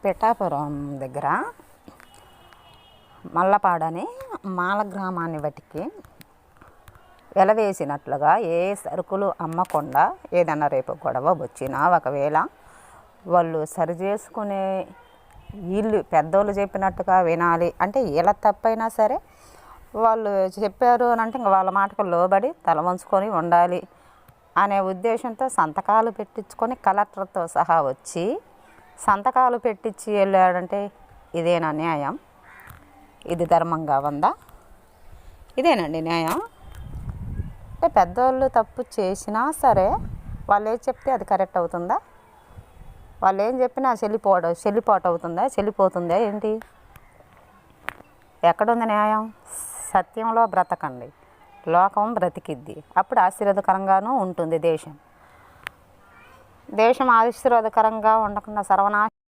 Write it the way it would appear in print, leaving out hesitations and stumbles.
పిఠాపురం దగ్గర మల్లపాడని మాల గ్రామాన్ని బట్టికి వెలవేసినట్లుగా ఏ సరుకులు అమ్మకుండా ఏదన్నా రేపు గొడవ వచ్చినా ఒకవేళ వాళ్ళు సరి చేసుకునే వీళ్ళు పెద్దోళ్ళు చెప్పినట్టుగా వినాలి అంటే వీళ్ళ తప్పైనా సరే వాళ్ళు చెప్పారు అని అంటే ఇంక వాళ్ళ మాటకు లోబడి తల వంచుకొని ఉండాలి అనే ఉద్దేశంతో సంతకాలు పెట్టించుకొని కలెక్టర్తో సహా వచ్చి సంతకాలు పెట్టించి వెళ్ళాడంటే ఇదేనా న్యాయం? ఇది ధర్మంగా ఉందా? ఇదేనండి న్యాయం? అంటే పెద్దోళ్ళు తప్పు చేసినా సరే వాళ్ళు ఏది చెప్తే అది కరెక్ట్ అవుతుందా? వాళ్ళు ఏం చెప్పినా చెల్లిపోటు అవుతుందా, చెల్లిపోతుందా ఏంటి? ఎక్కడుంది న్యాయం? సత్యంలో బ్రతకండి, లోకం బ్రతికిద్ది. అప్పుడు ఆశీర్వాదకరంగానూ ఉంటుంది దేశం. దేశం ఆశీర్వాదకరంగా ఉండకుండా సర్వనాశనం